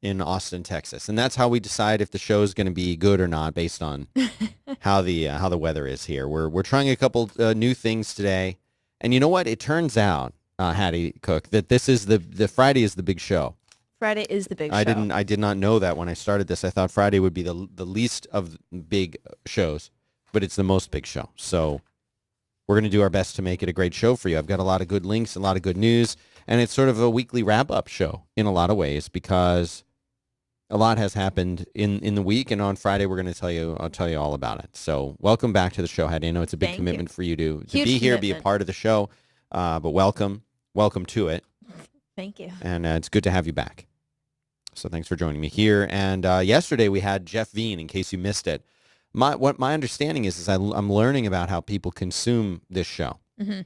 in Austin, Texas, and that's how we decide if the show is going to be good or not based on how the weather is here. We're trying a couple new things today, and you know what? It turns out, Hattie Cook, that this is the Friday is the big show. Friday is the big show. I did not know that when I started this. I thought Friday would be the least of big shows, but it's the most big show. So we're going to do our best to make it a great show for you. I've got a lot of good links, a lot of good news, and it's sort of a weekly wrap-up show in a lot of ways because a lot has happened in the week, and on Friday I'll tell you all about it. So welcome back to the show, Hattie. I know it's a big commitment for you to be here, be a part of the show, but welcome to it. Thank you. And it's good to have you back. So thanks for joining me here. And yesterday we had Jeff Veen, in case you missed it. My understanding is I'm learning about how people consume this show. Mm-hmm.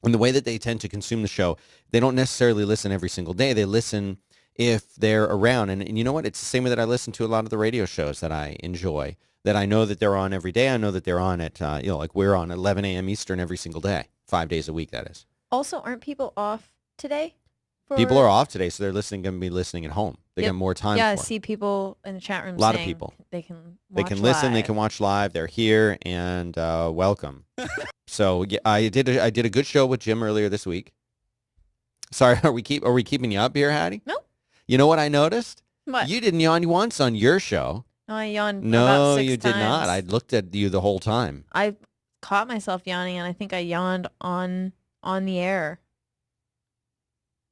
And the way that they tend to consume the show, they don't necessarily listen every single day. They listen if they're around. And you know what? It's the same way that I listen to a lot of the radio shows that I enjoy, that I know that they're on every day. I know that they're on at, like we're on 11 a.m. Eastern every single day, 5 days a week, that is. Also, aren't people off today? People are off today, so they're going to be listening at home. They get more time Yeah, I for it. see people in the chat room. A lot of people. They can listen. live. They can watch live. They're here, and welcome. So yeah, I did a good show with Jim earlier this week. Sorry, are we keeping you up here, Hattie? No. You know what I noticed? What? You didn't yawn once on your show. No, I yawned No, about 6 you did times. not. I looked at you the whole time. I caught myself yawning, and I think I yawned on the air.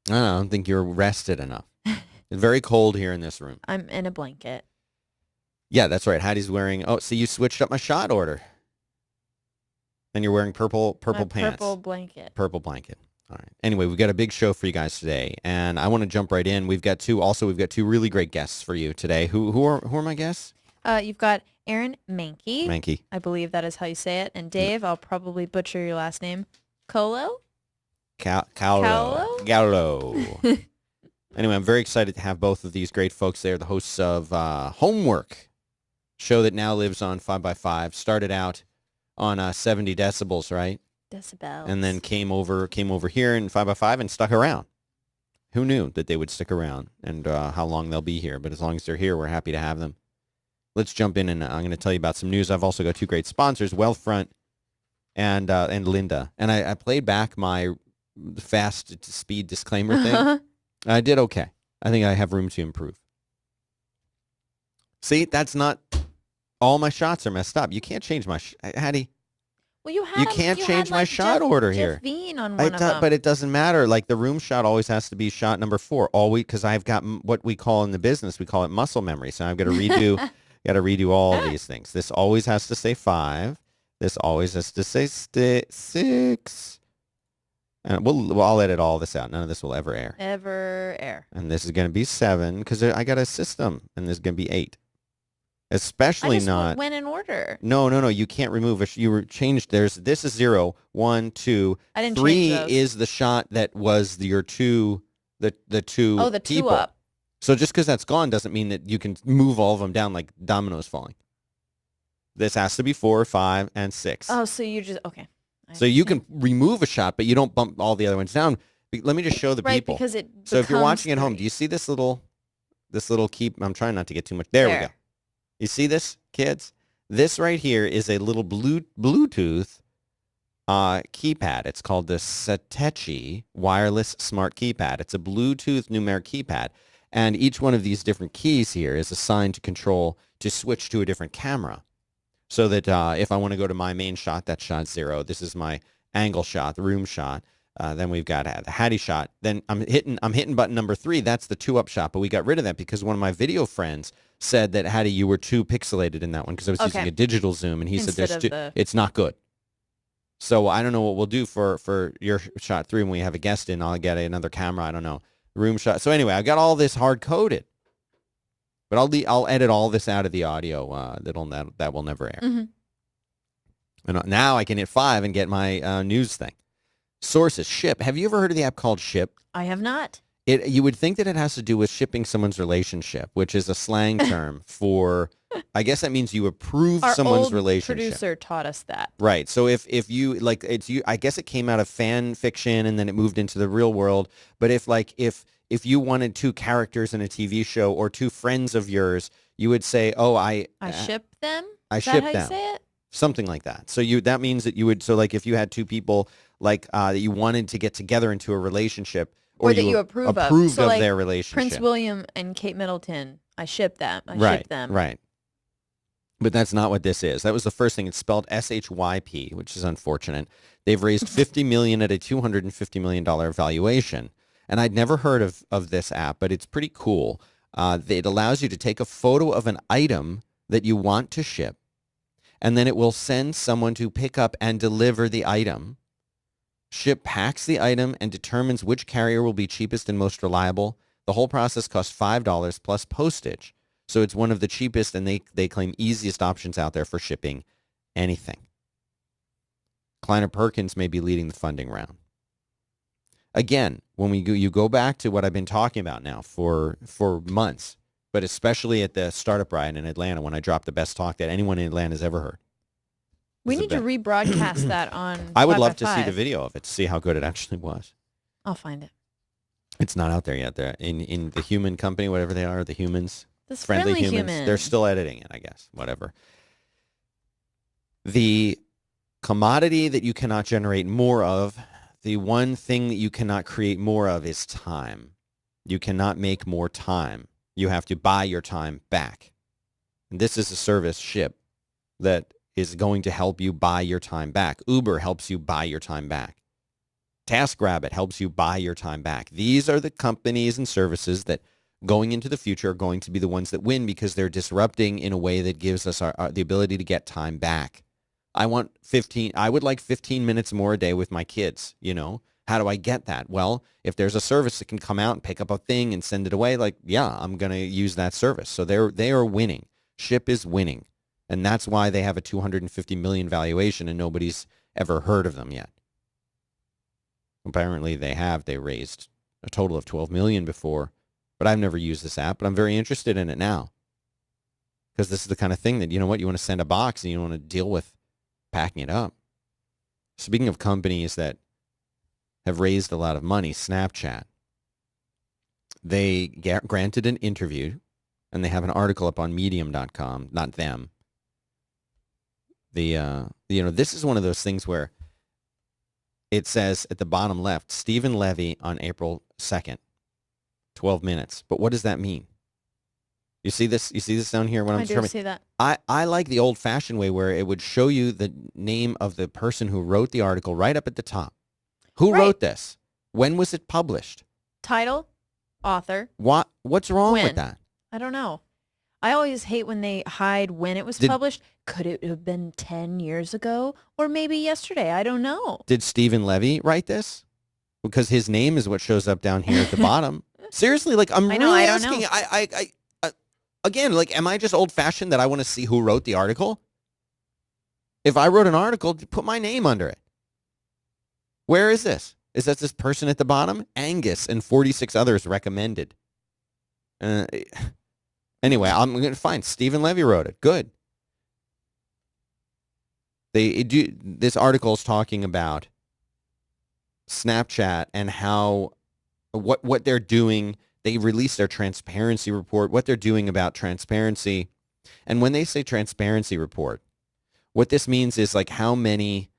I don't think you're rested enough. It's very cold here in this room. I'm in a blanket. Yeah, that's right. Hattie's wearing. Oh, so you switched up my shot order. And you're wearing purple My pants. Purple blanket. Purple blanket. All right. Anyway, we've got a big show for you guys today, and I want to jump right in. We've got two really great guests for you today. Who are my guests? You've got Aaron Mankey. Mankey. I believe that is how you say it. And Dave, I'll probably butcher your last name. Colo? Gallo. Anyway, I'm very excited to have both of these great folks there, the hosts of Homework, show that now lives on 5x5. Started out on 70 decibels, right? Decibels. And then came over here in 5x5 and stuck around. Who knew that they would stick around and how long they'll be here? But as long as they're here, we're happy to have them. Let's jump in, and I'm going to tell you about some news. I've also got two great sponsors, Wealthfront and Linda. And I played back my fast speed disclaimer thing. I did okay. I think I have room to improve. See, that's not all my shots are messed up. You can't change my Hattie. Well, you can't change my shot order here. Jeff Veen on one of them. But it doesn't matter. Like the room shot always has to be shot number 4 because I've got what we call in the business, we call it muscle memory. So I've got to redo all of these things. This always has to say 5. This always has to say 6. And I'll edit all this out. None of this will ever air. Ever air. And this is going to be 7 because I got a system, and this is going to be 8. Especially I just not. went in order. No. You can't remove it. You were changed. This is 0, 1, 2. I didn't 3 change those. is the shot that was your 2. The 2. Oh, the 2 people. up. So just because that's gone doesn't mean that you can move all of them down like dominoes falling. This has to be 4, 5, and 6. Oh, so you just okay. So you can remove a shot, but you don't bump all the other ones down. Let me just show the people. Because it So if you're watching at home, 3. do you see this little keep? I'm trying not to get too much. There we go. You see this, kids? This right here is a little Bluetooth keypad. It's called the Satechi Wireless Smart Keypad. It's a Bluetooth numeric keypad. And each one of these different keys here is assigned to switch to a different camera. So that if I want to go to my main shot, that's shot 0. This is my angle shot, the room shot. Then we've got the Hattie shot. Then I'm hitting button number 3. That's the 2-up shot. But we got rid of that because one of my video friends said that, Hattie, you were too pixelated in that one because I was using a digital zoom, and he said it's not good. So I don't know what we'll do for your shot 3 when we have a guest in. I'll get another camera. I don't know. Room shot. So anyway, I got all this hard coded. But I'll edit all this out of the audio that will never air. Mm-hmm. And now I can hit 5 and get my news thing. Sources, Ship. Have you ever heard of the app called Ship? I have not. You would think that it has to do with shipping someone's relationship, which is a slang term for, I guess that means you approve someone's relationship. Our producer taught us that. Right. So if you I guess it came out of fan fiction and then it moved into the real world. But if if you wanted two characters in a TV show or two friends of yours, you would say, "Oh, I ship them." I Is that ship how them." you say it? Something like that. So that means that you would, so like if you had two people like that you wanted to get together into a relationship, Or that you approve of. approved So, of like, their relationship. Prince William and Kate Middleton, I ship them. I Right, ship them. right. But that's not what this is. That was the first thing. It's spelled SHYP, which is unfortunate. They've raised $50 million at a $250 million valuation. And I'd never heard of this app, but it's pretty cool. It allows you to take a photo of an item that you want to ship, and then it will send someone to pick up and deliver the item. Ship packs the item and determines which carrier will be cheapest and most reliable. The whole process costs $5 plus postage. So it's one of the cheapest and they claim easiest options out there for shipping anything. Kleiner Perkins may be leading the funding round. Again, when you go back to what I've been talking about now for months, but especially at the Startup Riot in Atlanta when I dropped the best talk that anyone in Atlanta has ever heard. We need to rebroadcast that on I would love to 5x5. see the video of it to see how good it actually was. I'll find it. It's not out there yet. They're in the human company, whatever they are, the humans. This Friendly friendly humans. human. They're still editing it, I guess. Whatever. The commodity that you cannot generate more of, the one thing that you cannot create more of is time. You cannot make more time. You have to buy your time back. And this is a service Ship that is going to help you buy your time back. Uber helps you buy your time back. TaskRabbit helps you buy your time back. These are the companies and services that going into the future are going to be the ones that win because they're disrupting in a way that gives us the ability to get time back. I would like 15 minutes more a day with my kids, you know. How do I get that? Well, if there's a service that can come out and pick up a thing and send it away, like, yeah, I'm going to use that service. So they are winning. Ship is winning. And that's why they have a $250 million valuation and nobody's ever heard of them yet. Apparently they have. They raised a total of $12 million before, but I've never used this app, but I'm very interested in it now. Because this is the kind of thing that, you know what, you want to send a box and you don't want to deal with packing it up. Speaking of companies that have raised a lot of money, Snapchat. They granted an interview, and they have an article up on medium.com, not them. This is one of those things where it says at the bottom left, Stephen Levy on April 2nd, 12 minutes. But what does that mean? You see this? You see this down here? I do see that. I like the old-fashioned way where it would show you the name of the person who wrote the article right up at the top. Who wrote this? When was it published? Title, author. What's wrong with that? I don't know. I always hate when they hide when it was published. Could it have been 10 years ago or maybe yesterday? I don't know. Did Stephen Levy write this? Because his name is what shows up down here at the bottom. Seriously, like I'm really asking. I again, like, am I just old-fashioned that I want to see who wrote the article? If I wrote an article, put my name under it. Where is this? Is that this person at the bottom? Angus and 46 others recommended. Anyway, I'm going to find Stephen Levy wrote it. Good. This article is talking about Snapchat and how what they're doing. They released their transparency report, what they're doing about transparency. And when they say transparency report, what this means is like how many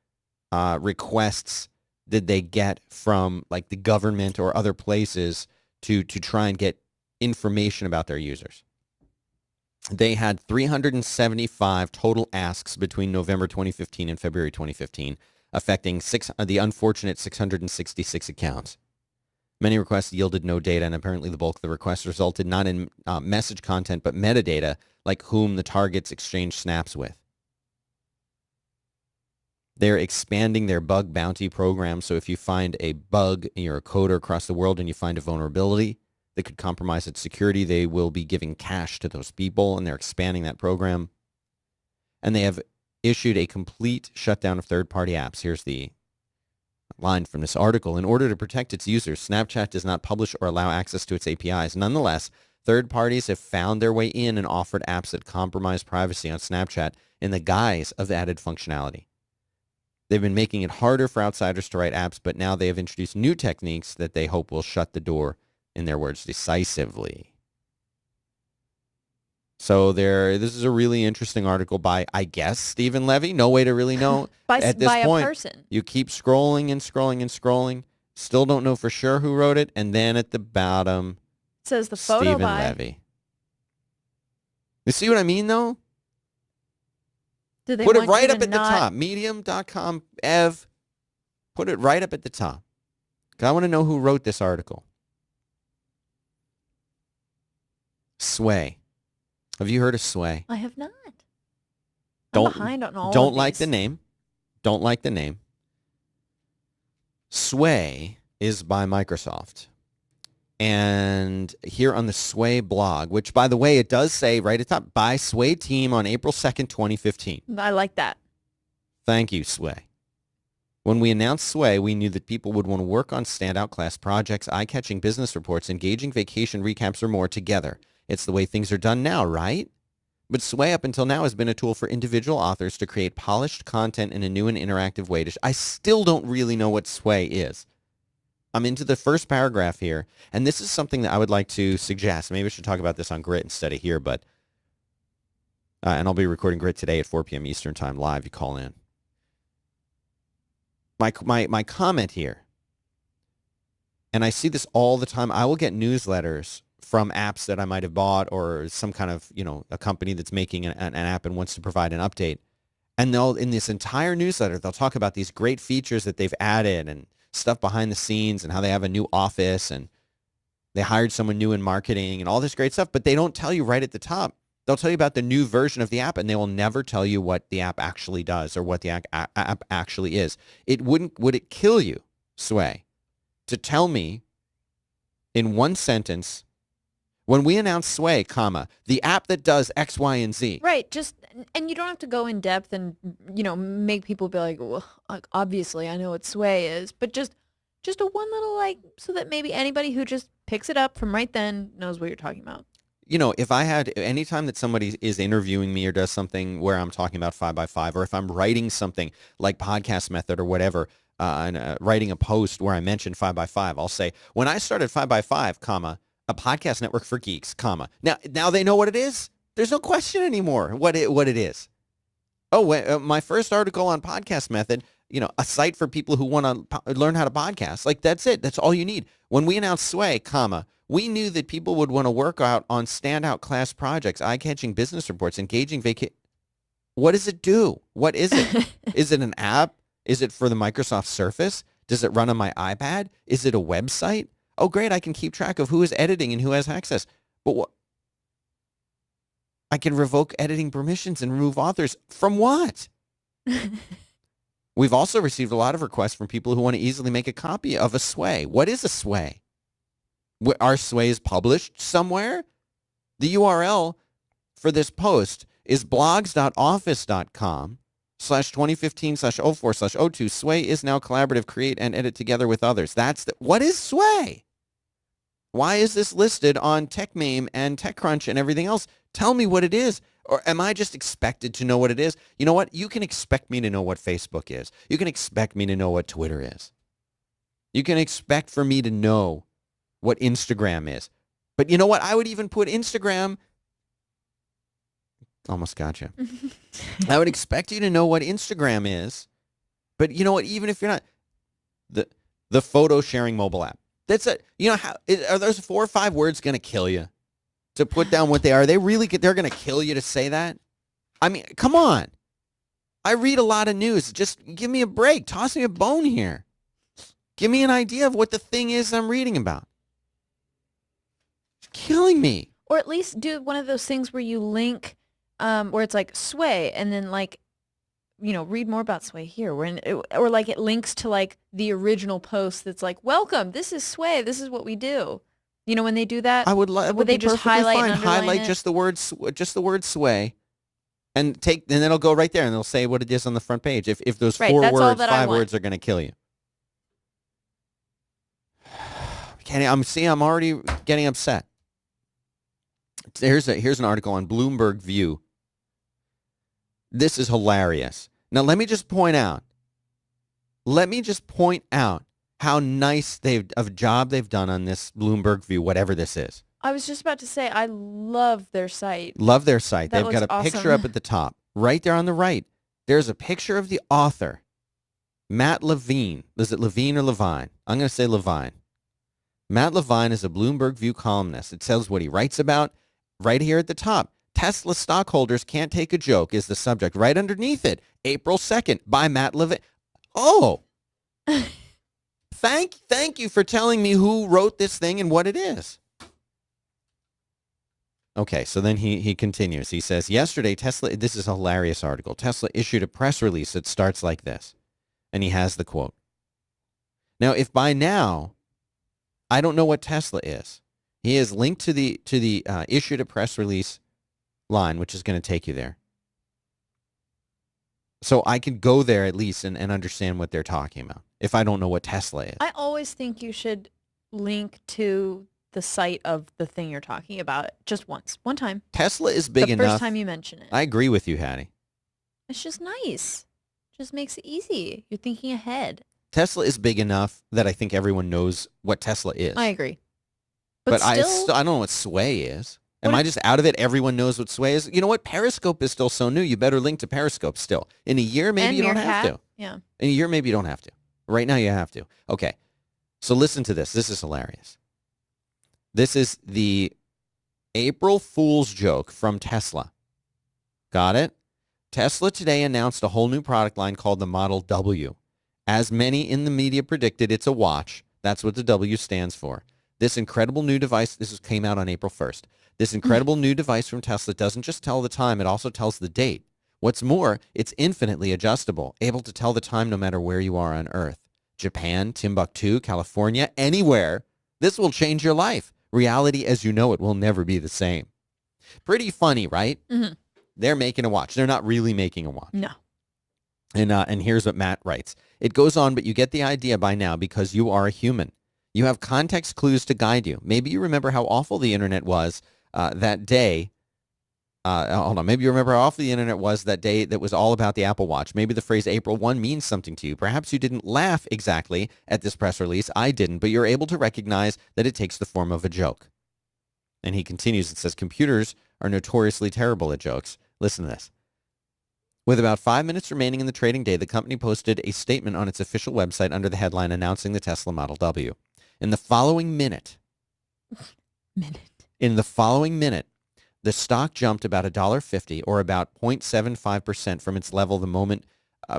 requests did they get from like the government or other places to try and get information about their users. They had 375 total asks between November 2015 and February 2015, affecting the unfortunate 666 accounts. Many requests yielded no data, and apparently the bulk of the requests resulted not in message content, but metadata, like whom the targets exchanged snaps with. They're expanding their bug bounty program, so if you find a bug and you're a coder across the world and you find a vulnerability that could compromise its security, they will be giving cash to those people, and they're expanding that program. And they have issued a complete shutdown of third-party apps. Here's the line from this article. In order to protect its users, Snapchat does not publish or allow access to its APIs. Nonetheless, third parties have found their way in and offered apps that compromise privacy on Snapchat in the guise of added functionality. They've been making it harder for outsiders to write apps, but now they have introduced new techniques that they hope will shut the door in their words, decisively. So this is a really interesting article by, I guess, Stephen Levy. No way to really know at this point. A person. You keep scrolling and scrolling and scrolling. Still don't know for sure who wrote it. And then at the bottom, it says the photo Stephen by Levy. You see what I mean, though? Do they put it want right you up to at the top. Medium.com, Ev. Put it right up at the top. I want to know who wrote this article. Sway. Have you heard of Sway? I have not. I'm behind on all of Don't these. like the name. Don't like the name. Sway is by Microsoft. And here on the Sway blog, which, by the way, it does say right at the top, by Sway team on April 2nd, 2015. I like that. Thank you, Sway. When we announced Sway, we knew that people would want to work on standout class projects, eye-catching business reports, engaging vacation recaps, or more together. It's the way things are done now, right? But Sway up until now has been a tool for individual authors to create polished content in a new and interactive way. I still don't really know what Sway is. I'm into the first paragraph here, and this is something that I would like to suggest. Maybe I should talk about this on Grit instead of here, but and I'll be recording Grit today at 4 p.m. Eastern Time live. You call in. My comment here, and I see this all the time. I will get newsletters from apps that I might have bought or some kind of, a company that's making an app and wants to provide an update. And in this entire newsletter, they'll talk about these great features that they've added and stuff behind the scenes and how they have a new office and they hired someone new in marketing and all this great stuff. But they don't tell you right at the top. They'll tell you about the new version of the app, and they will never tell you what the app actually does or what the app actually is. Would it kill you, Sway, to tell me in one sentence, when we announce Sway, the app that does X, Y, and Z. Right. And you don't have to go in depth and, make people be like, well, obviously I know what Sway is, but just a one little, so that maybe anybody who just picks it up from right then knows what you're talking about. If I had, anytime that somebody is interviewing me or does something where I'm talking about 5x5, or if I'm writing something like Podcast Method or whatever, and writing a post where I mention 5x5, I'll say, when I started 5x5, a podcast network for geeks, Now they know what it is. There's no question anymore what it is. Oh, my first article on Podcast Method, a site for people who want to learn how to podcast. That's it. That's all you need. When we announced Sway, we knew that people would want to work out on standout class projects, eye-catching business reports, engaging What does it do? What is it? Is it an app? Is it for the Microsoft Surface? Does it run on my iPad? Is it a website? Oh, great, I can keep track of who is editing and who has access. But what? I can revoke editing permissions and remove authors. From what? We've also received a lot of requests from people who want to easily make a copy of a Sway. What is a Sway? Are Sways published somewhere? The URL for this post is blogs.office.com/2015/04/02. Sway is now collaborative. Create and edit together with others. What is Sway? Why is this listed on TechMeme and TechCrunch and everything else? Tell me what it is. Or am I just expected to know what it is? You know what? You can expect me to know what Facebook is. You can expect me to know what Twitter is. You can expect for me to know what Instagram is. But you know what? I would even put Instagram. Almost got you. I would expect you to know what Instagram is. But you know what? Even if you're not, the photo sharing mobile app. That's it. Are those 4 or 5 words going to kill you to put down what they are? They're going to kill you to say that? I mean, come on. I read a lot of news. Just give me a break. Toss me a bone here. Give me an idea of what the thing is I'm reading about. It's killing me. Or at least do one of those things where you link, where it's like Sway, and then read more about Sway here. Or it links to the original post that's like, welcome, this is Sway, this is what we do. When they do that, I would they just highlight fine. And highlight it? just the word Sway, and then it'll go right there, and they'll say what it is on the front page. If those 4 words, 5 words are going to kill you. I'm already getting upset. Here's an article on Bloomberg View. This is hilarious. Now let me just point out how nice of job they've done on this Bloomberg View, whatever this is. I was just about to say, I love their site. Love their site. That They've got a looks picture awesome. up at the top. Right there on the right, there's a picture of the author, Matt Levine. Is it Levine or Levine? I'm going to say Levine. Matt Levine is a Bloomberg View columnist. It tells what he writes about right here at the top. Tesla stockholders can't take a joke is the subject. Right underneath it, April 2nd by Matt Levine. Oh, thank you for telling me who wrote this thing and what it is. Okay, so then he continues. He says, yesterday, Tesla, this is a hilarious article. Tesla issued a press release that starts like this. And he has the quote. Now, if by now, I don't know what Tesla is. He is linked to the issued a press release line, which is going to take you there. So I could go there at least and understand what they're talking about if I don't know what Tesla is. I always think you should link to the site of the thing you're talking about just once. One time. Tesla is big enough. The first time you mention it. I agree with you, Hattie. It's just nice. Just makes it easy. You're thinking ahead. Tesla is big enough that I think everyone knows what Tesla is. I agree. But still, I don't know what Sway is. Am I just out of it? Everyone knows what Sway is? You know what? Periscope is still so new. You better link to Periscope still. In a year, maybe you don't have to. Yeah. In a year, maybe you don't have to. Right now, you have to. Okay. So listen to this. This is hilarious. This is the April Fool's joke from Tesla. Got it? Tesla today announced a whole new product line called the Model W. As many in the media predicted, it's a watch. That's what the W stands for. This incredible new device, came out on April 1st. This incredible new device from Tesla doesn't just tell the time, it also tells the date. What's more, it's infinitely adjustable, able to tell the time no matter where you are on Earth. Japan, Timbuktu, California, anywhere. This will change your life. Reality as you know it will never be the same. Pretty funny, right? Mm-hmm. They're making a watch. They're not really making a watch. No. And here's what Matt writes. It goes on, but you get the idea by now because you are a human. You have context clues to guide you. Maybe you remember how awful the internet was that day. Hold on. Maybe you remember how awful the internet was that day that was all about the Apple Watch. Maybe the phrase April 1 means something to you. Perhaps you didn't laugh exactly at this press release. I didn't, but you're able to recognize that it takes the form of a joke. And he continues and says, computers are notoriously terrible at jokes. Listen to this. With about 5 minutes remaining in the trading day, the company posted a statement on its official website under the headline announcing the Tesla Model W. In the following minute, the stock jumped about $1.50 or about 0.75% from its level the moment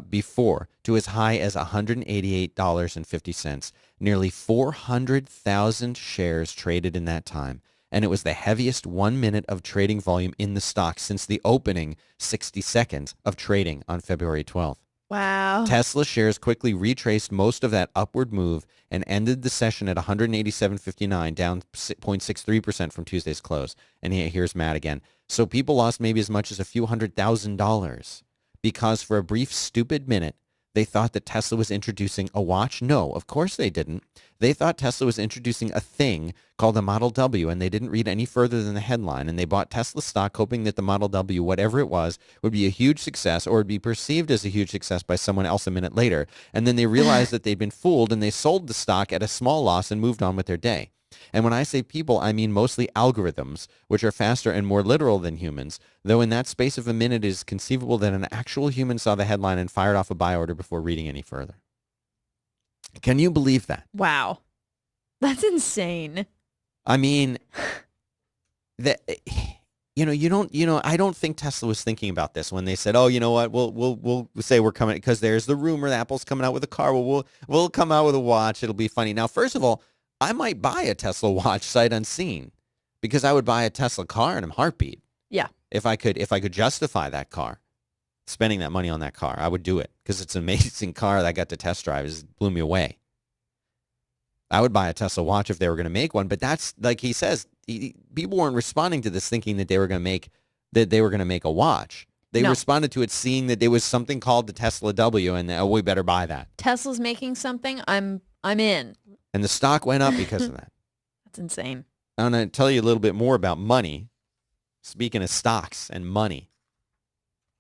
before to as high as $188.50. Nearly 400,000 shares traded in that time. And it was the heaviest 1 minute of trading volume in the stock since the opening 60 seconds of trading on February 12th. Wow. Tesla shares quickly retraced most of that upward move and ended the session at 187.59, down 0.63% from Tuesday's close. And here's Matt again. So people lost maybe as much as a few $100,000 because for a brief, stupid minute, they thought that Tesla was introducing a watch. No, of course they didn't. They thought Tesla was introducing a thing called the Model W, and they didn't read any further than the headline. And they bought Tesla stock hoping that the Model W, whatever it was, would be a huge success or would be perceived as a huge success by someone else a minute later. And then they realized that they'd been fooled, and they sold the stock at a small loss and moved on with their day. And when I say people, I mean mostly algorithms, which are faster and more literal than humans, though in that space of a minute it is conceivable that an actual human saw the headline and fired off a buy order before reading any further. Can you believe that? Wow. That's insane. I mean, I don't think Tesla was thinking about this when they said, oh, you know what, we'll say we're coming, because there's the rumor that Apple's coming out with a car. Well, we'll come out with a watch. It'll be funny. Now, first of all, I might buy a Tesla watch sight unseen because I would buy a Tesla car in a heartbeat. Yeah. If I could justify that car, spending that money on that car, I would do it because it's an amazing car that I got to test drive. It blew me away. I would buy a Tesla watch if they were going to make one, but that's like he says, people weren't responding to this thinking that they were going to make a watch. They responded to it seeing that there was something called the Tesla W, and we better buy that. Tesla's making something. I'm in. And the stock went up because of that. That's insane. I'm going to tell you a little bit more about money. Speaking of stocks and money,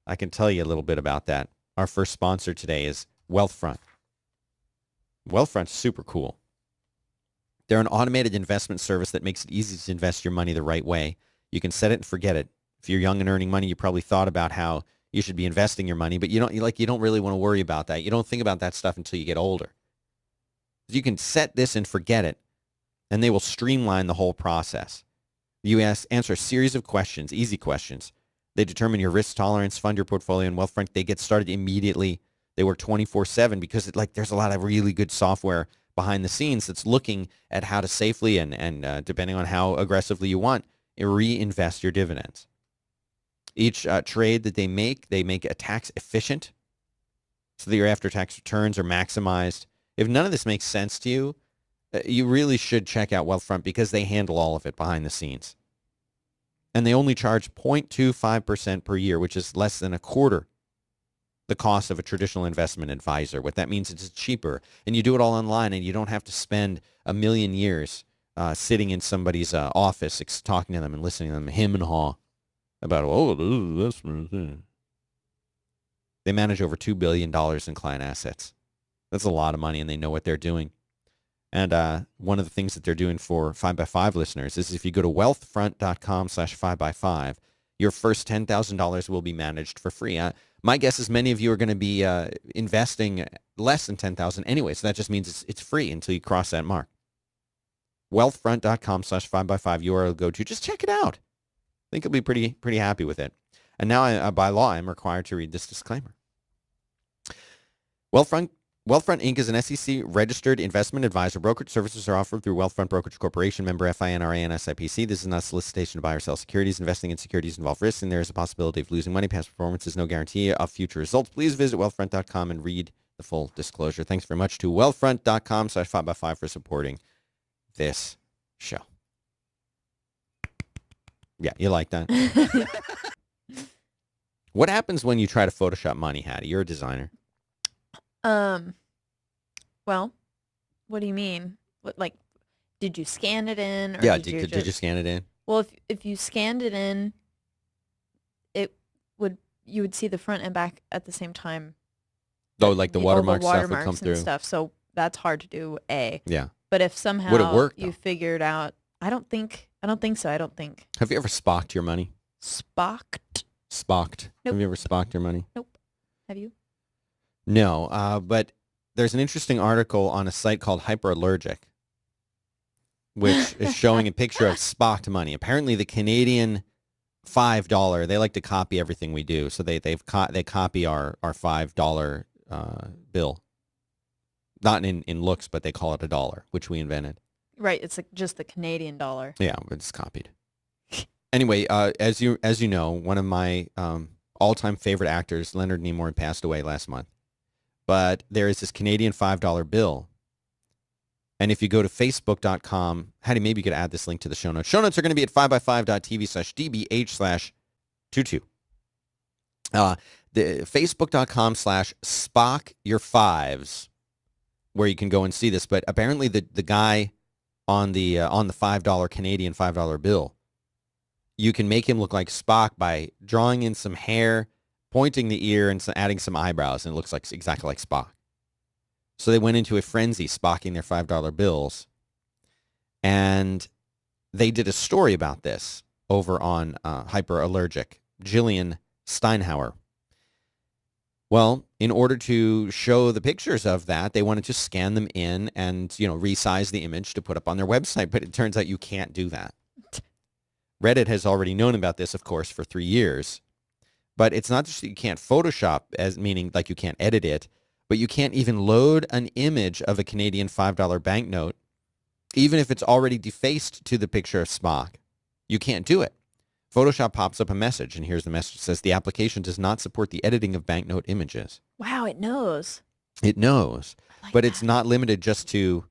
I can tell you a little bit about that. Our first sponsor today is Wealthfront. Wealthfront's super cool. They're an automated investment service that makes it easy to invest your money the right way. You can set it and forget it. If you're young and earning money, you probably thought about how you should be investing your money, but you don't really want to worry about that. You don't think about that stuff until you get older. You can set this and forget it, and they will streamline the whole process. You answer a series of questions, easy questions. They determine your risk tolerance, fund your portfolio, and Wealthfront. They get started immediately. They work 24/7 because there's a lot of really good software behind the scenes that's looking at how to safely and depending on how aggressively you want, reinvest your dividends. Each trade that they make it tax efficient so that your after-tax returns are maximized. If none of this makes sense to you, you really should check out Wealthfront because they handle all of it behind the scenes. And they only charge 0.25% per year, which is less than a quarter the cost of a traditional investment advisor. What that means is it's cheaper, and you do it all online, and you don't have to spend a million years sitting in somebody's office talking to them and listening to them hem and haw about, this. They manage over $2 billion in client assets. That's a lot of money, and they know what they're doing. And one of the things that they're doing for 5x5 listeners is if you go to wealthfront.com/5x5, your first $10,000 will be managed for free. My guess is many of you are going to be investing less than $10,000 anyway, so that just means it's free until you cross that mark. Wealthfront.com/5x5 URL to go to. Just check it out. I think you'll be pretty happy with it. And now, by law, I'm required to read this disclaimer. Wealthfront Inc. is an SEC-registered investment advisor. Brokerage services are offered through Wealthfront Brokerage Corporation, member FINRA and SIPC. This is not a solicitation to buy or sell securities. Investing in securities involve risks, and there is a possibility of losing money. Past performance is no guarantee of future results. Please visit wealthfront.com and read the full disclosure. Thanks very much to wealthfront.com/5x5 for supporting this show. Yeah, you like that? What happens when you try to Photoshop money, Hattie? You're a designer. Well, what do you mean? What, like, did you scan it in? Or Yeah, did you scan it in? Well, if you scanned it in, you would see the front and back at the same time. Oh, like the watermark stuff would come and through. Stuff. So that's hard to do. Yeah. But if somehow would it work, you figured out, I don't think so. I don't think. Have you ever spocked your money? Spocked? Spocked. Nope. Have you ever spocked your money? Nope. Have you? No, but there's an interesting article on a site called Hyperallergic, which is showing a picture of spocked money. Apparently, the Canadian $5, they like to copy everything we do, so they copy our $5 bill. Not in looks, but they call it a dollar, which we invented. Right, it's just the Canadian dollar. Yeah, but it's copied. Anyway, as you know, one of my all-time favorite actors, Leonard Nimoy, passed away last month. But there is this Canadian $5 bill. And if you go to facebook.com, Hattie, maybe you could add this link to the show notes. Show notes are going to be at 5x5.tv/dbh/22. The facebook.com/SpockYourFives, where you can go and see this. But apparently the guy on the $5 Canadian $5 bill, you can make him look like Spock by drawing in some hair, pointing the ear, and adding some eyebrows, and it looks like exactly like Spock. So they went into a frenzy spocking their $5 bills, and they did a story about this over on Hyperallergic. Jillian Steinhauer. Well, in order to show the pictures of that, they wanted to scan them in and, resize the image to put up on their website, but it turns out you can't do that. Reddit has already known about this, of course, for 3 years. But it's not just that you can't Photoshop, as meaning like you can't edit it, but you can't even load an image of a Canadian $5 banknote, even if it's already defaced to the picture of Spock. You can't do it. Photoshop pops up a message, and here's the message. It says, the application does not support the editing of banknote images. Wow, it knows. It knows. Like but that. It's not limited just to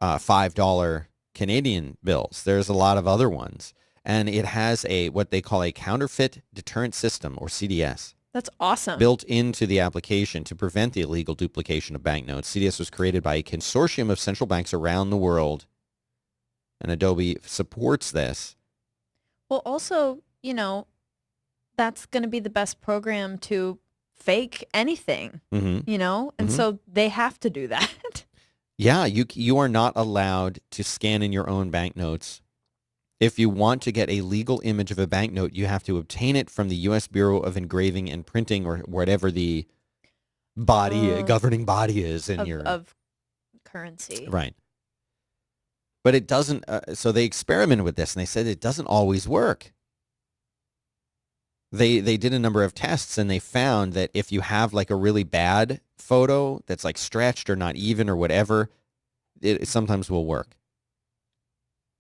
$5 Canadian bills. There's a lot of other ones. And it has what they call a counterfeit deterrent system, or CDS. That's awesome. Built into the application to prevent the illegal duplication of banknotes. CDS was created by a consortium of central banks around the world, and Adobe supports this. Well, also, that's going to be the best program to fake anything, Mm-hmm. and so they have to do that. Yeah, you are not allowed to scan in your own banknotes. If you want to get a legal image of a banknote, you have to obtain it from the U.S. Bureau of Engraving and Printing, or whatever the governing body is in your of currency. Right. But it doesn't. So they experimented with this, and they said it doesn't always work. They did a number of tests, and they found that if you have like a really bad photo that's like stretched or not even or whatever, it sometimes will work.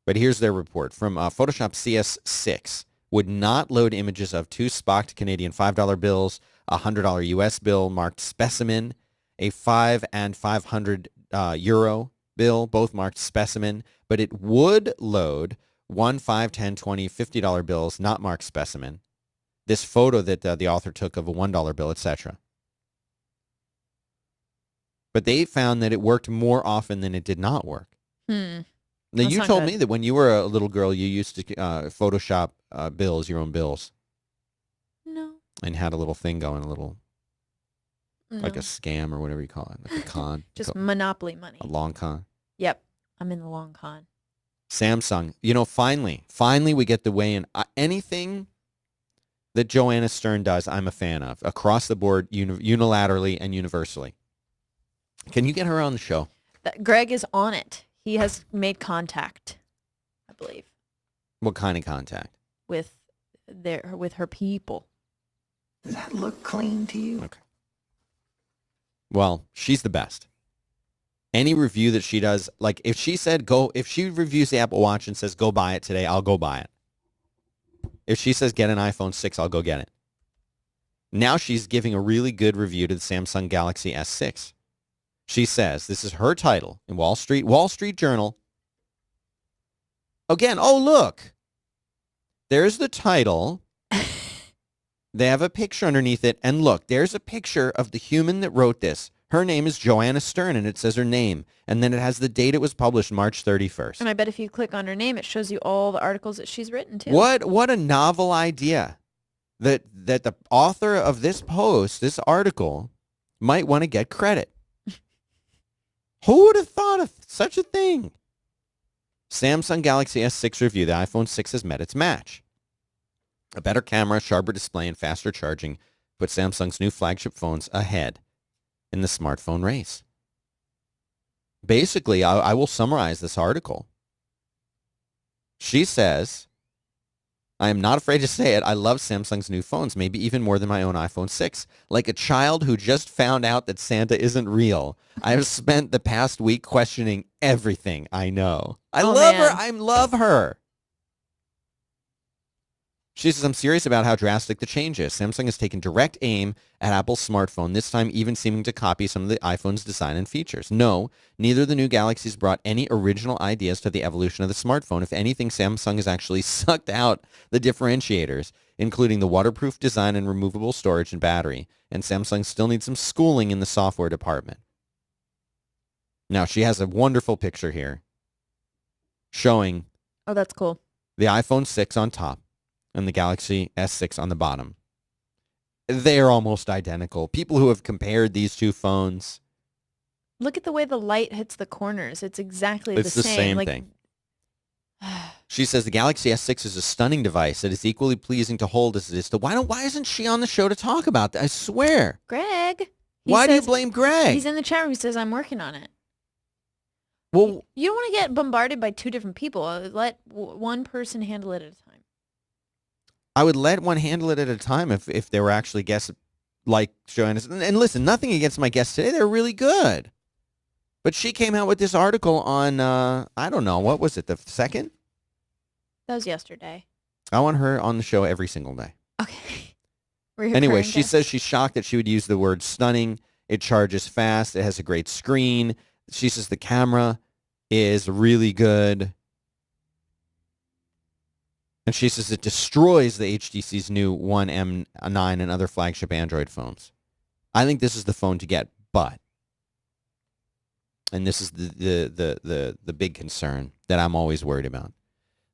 But here's their report from Photoshop CS6. Would not load images of 2 spocked Canadian $5 bills, a $100 US bill marked specimen, a 5 and 500 euro bill, both marked specimen, but it would load 1, 5, 10, 20, $50 bills not marked specimen. This photo that the author took of a $1 bill, etc. But they found that it worked more often than it did not work. Now, you told me that when you were a little girl, you used to Photoshop bills, your own bills. No. And had a little thing going, like a scam or whatever you call it, like a con. Just Monopoly money. A long con. Yep. I'm in the long con. Samsung. Finally we get the way in. Anything that Joanna Stern does, I'm a fan of. Across the board, unilaterally and universally. Can you get her on the show? Greg is on it. He has made contact, I believe. What kind of contact? With her people. Does that look clean to you? Okay. Well, she's the best. Any review that she does, like if she reviews the Apple Watch and says, go buy it today, I'll go buy it. If she says, get an iPhone 6, I'll go get it. Now she's giving a really good review to the Samsung Galaxy S6. She says, this is her title in Wall Street Journal. Again, oh, look. There's the title. They have a picture underneath it. And look, there's a picture of the human that wrote this. Her name is Joanna Stern, and it says her name. And then it has the date it was published, March 31st. And I bet if you click on her name, it shows you all the articles that she's written, too. What a novel idea. That the author of this post, this article, might want to get credit. Who would have thought of such a thing? Samsung Galaxy S6 review. The iPhone 6 has met its match. A better camera, sharper display, and faster charging put Samsung's new flagship phones ahead in the smartphone race. Basically, I will summarize this article. She says, I am not afraid to say it. I love Samsung's new phones, maybe even more than my own iPhone 6. Like a child who just found out that Santa isn't real, I have spent the past week questioning everything I know. I love her. I love her. She says, I'm serious about how drastic the change is. Samsung has taken direct aim at Apple's smartphone, this time even seeming to copy some of the iPhone's design and features. No, neither of the new Galaxies brought any original ideas to the evolution of the smartphone. If anything, Samsung has actually sucked out the differentiators, including the waterproof design and removable storage and battery. And Samsung still needs some schooling in the software department. Now, she has a wonderful picture here showing Oh, that's cool. The iPhone 6 on top and the Galaxy S6 on the bottom. They're almost identical. People who have compared these two phones. Look at the way the light hits the corners. It's exactly the same thing. She says the Galaxy S6 is a stunning device that is equally pleasing to hold as it is to... Why isn't she on the show to talk about that? I swear. Greg. Why do you blame Greg? He's in the chat room. He says, I'm working on it. Well, you don't want to get bombarded by two different people. Let one person handle it at a time. I would let one handle it at a time if they were actually guests like Joanna. And listen, nothing against my guests today. They're really good. But she came out with this article on, I don't know, what was it, the 2nd? That was yesterday. I want her on the show every single day. Okay. Anyway, she says she's shocked that she would use the word stunning. It charges fast. It has a great screen. She says the camera is really good. And she says it destroys the HTC's new One M9 and other flagship Android phones. I think this is the phone to get, but, and this is the big concern that I'm always worried about.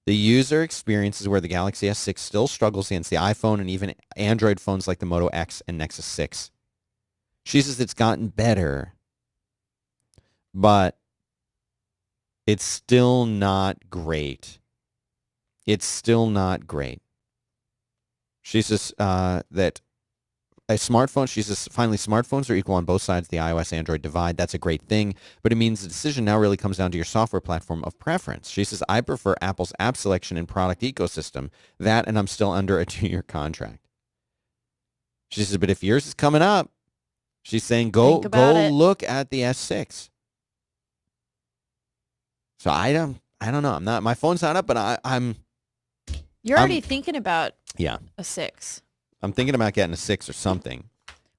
The user experience is where the Galaxy S6 still struggles against the iPhone and even Android phones like the Moto X and Nexus 6. She says it's gotten better, but It's still not great. It's still not great. She says that a smartphone, she says, finally, smartphones are equal on both sides of the iOS-Android divide. That's a great thing, but it means the decision now really comes down to your software platform of preference. She says, I prefer Apple's app selection and product ecosystem. That, and I'm still under a 2-year contract. She says, but if yours is coming up, she's saying, go look at the S6. So I don't know. My phone's not up, but I'm. You're already thinking about a 6. I'm thinking about getting a 6 or something.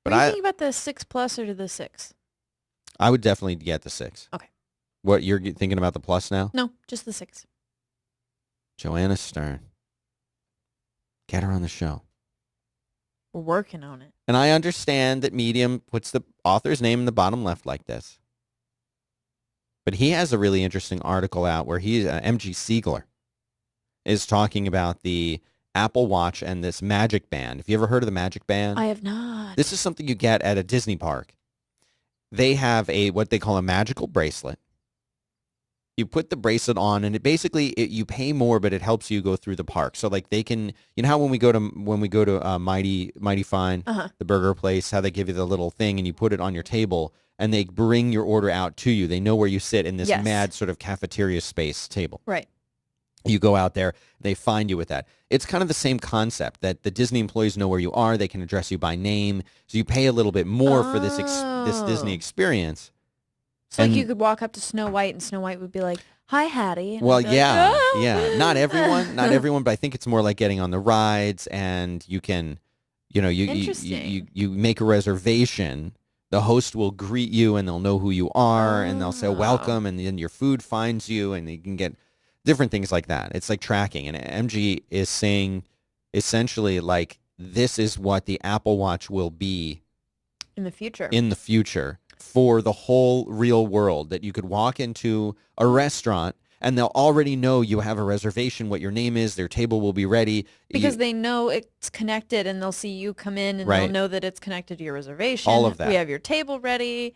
But are you thinking about the 6 Plus or the 6? I would definitely get the 6. Okay. What, you're thinking about the Plus now? No, just the 6. Joanna Stern. Get her on the show. We're working on it. And I understand that Medium puts the author's name in the bottom left like this. But he has a really interesting article out where MG Siegler is talking about the Apple Watch and this Magic Band. Have you ever heard of the Magic Band? I have not. This is something you get at a Disney park. They have what they call a magical bracelet. You put the bracelet on, and you pay more, but it helps you go through the park. So like they can, you know how when we go to Mighty Fine, the burger place, how they give you the little thing and you put it on your table and they bring your order out to you. They know where you sit in this mad sort of cafeteria space table. Right. You go out there, they find you with that. It's kind of the same concept that the Disney employees know where you are. They can address you by name. So you pay a little bit more for this Disney experience. It's like you could walk up to Snow White and Snow White would be like, "Hi, Hattie." And well, yeah, like, oh! Yeah. Not everyone, but I think it's more like getting on the rides and you can, you make a reservation. The host will greet you and they'll know who you are and they'll say welcome and then your food finds you and you can get different things like that. It's like tracking. And MG is saying essentially like this is what the Apple Watch will be in the future for the whole real world, that you could walk into a restaurant and they'll already know you have a reservation, what your name is, their table will be ready. Because they know it's connected and they'll see you come in and they'll know that it's connected to your reservation. All of that. We have your table ready.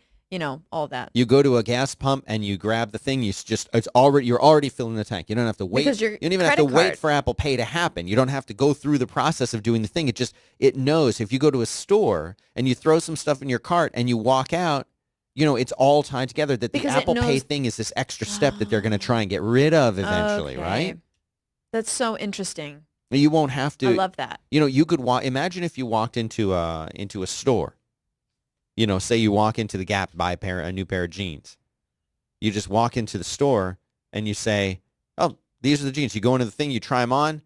All that. You go to a gas pump and you grab the thing. You're already filling the tank. You don't have to wait. Because you don't even have to wait for Apple Pay to happen. You don't have to go through the process of doing the thing. It knows if you go to a store and you throw some stuff in your cart and you walk out, it's all tied together. That the Apple Pay thing is this extra step that they're going to try and get rid of eventually, right? That's so interesting. You won't have to. I love that. You could imagine if you walked into a store. Say you walk into the Gap to buy a new pair of jeans. You just walk into the store and you say, oh, these are the jeans. You go into the thing, you try them on,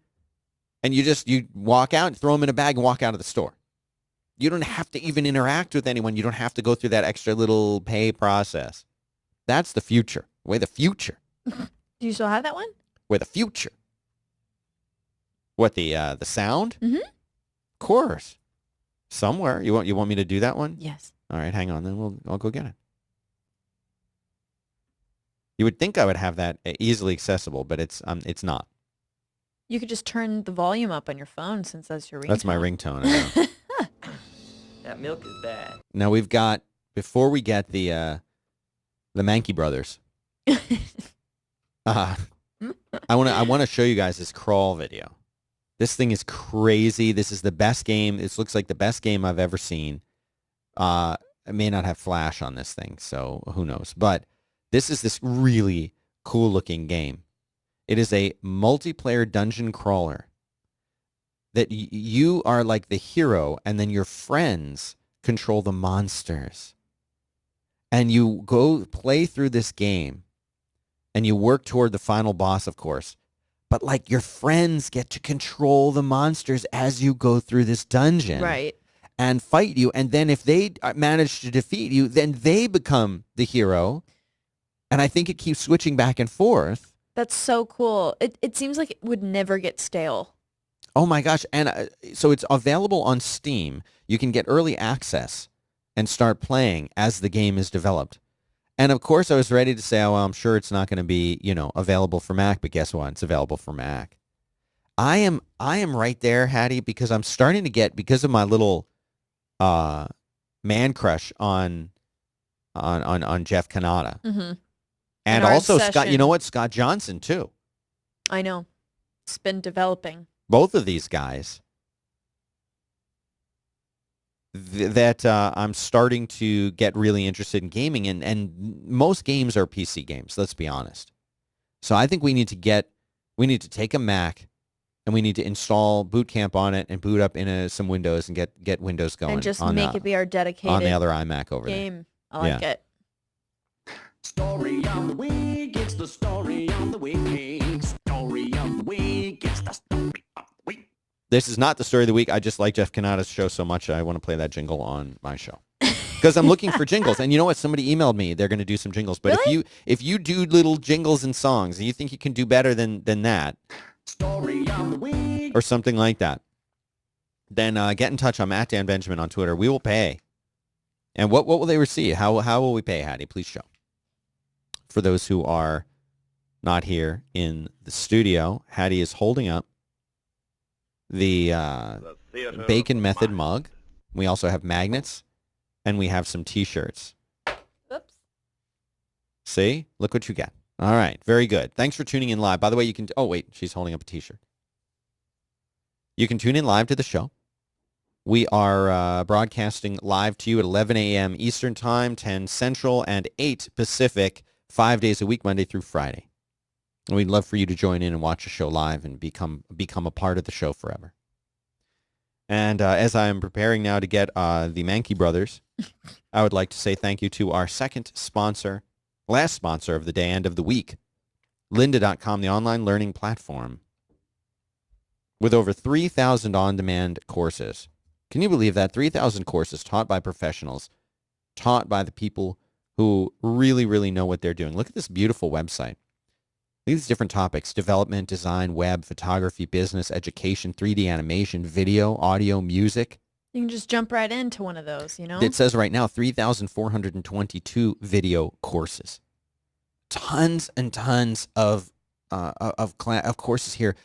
and you walk out, throw them in a bag, and walk out of the store. You don't have to even interact with anyone. You don't have to go through that extra little pay process. That's the future. Way the future. Do you still have that one? Way the future. What, the sound? Mm-hmm. Of course. Somewhere. You want me to do that one? Yes. All right, hang on. Then I'll go get it. You would think I would have that easily accessible, but it's not. You could just turn the volume up on your phone since that's your ringtone. That's my ringtone. I know. That milk is bad. Now we've got, before we get the Mankey brothers, I want to show you guys this crawl video. This thing is crazy. This is the best game. This looks like the best game I've ever seen. I may not have flash on this thing, so who knows. But this is this really cool looking game. It is a multiplayer dungeon crawler that you are like the hero and then your friends control the monsters. And you go play through this game and you work toward the final boss, of course. But like your friends get to control the monsters as you go through this dungeon. Right. And fight you. And then if they manage to defeat you, then they become the hero. And I think it keeps switching back and forth. That's so cool. It seems like it would never get stale. Oh my gosh. And so it's available on Steam. You can get early access and start playing as the game is developed. And of course I was ready to say, oh, well, I'm sure it's not going to be, available for Mac, but guess what? It's available for Mac. I am right there, Hattie, because I'm starting to get, because of my little man crush on Jeff Kanata. Mm-hmm. And our also Scott, you know obsession. what? Scott Johnson too. I know. It's been developing. Both of these guys that I'm starting to get really interested in gaming, and most games are PC games, let's be honest. So I think we need to take a Mac and we need to install Boot Camp on it and boot up in some Windows and get Windows going And just on make the, it be our dedicated on the other iMac over there. game. I like it. Story of the week, it's the story of the week. Story of the week, it's the story of the week. This is not the story of the week. I just like Jeff Kanata's show so much I want to play that jingle on my show. Because I'm looking for jingles. And you know what? Somebody emailed me. They're going to do some jingles. But Really? if you do little jingles and songs and you think you can do better than that Story of the week. or something like that, then get in touch. I'm at Dan Benjamin on Twitter. We will pay. And what will they receive? How will we pay, Hattie? Please show. For those who are not here in the studio, Hattie is holding up the Bacon Method mug. We also have magnets, and we have some T-shirts. Oops. See? Look what you got. All right. Very good. Thanks for tuning in live. By the way, you can... Oh, wait. She's holding up a T-shirt. You can tune in live to the show. We are broadcasting live to you at 11 a.m. Eastern Time, 10 Central, and 8 Pacific, 5 days a week, Monday through Friday. And we'd love for you to join in and watch the show live and become a part of the show forever. And as I am preparing now to get the Mankey Brothers, I would like to say thank you to our second sponsor, last sponsor of the day and of the week, lynda.com, the online learning platform with over 3,000 on-demand courses. Can you believe that? 3,000 courses taught by professionals, taught by the people who really, really know what they're doing. Look at this beautiful website. Look at these different topics: development, design, web, photography, business, education, 3D animation, video, audio, music. You can just jump right into one of those, you know? It says right now 3,422 video courses. Tons and tons of courses here.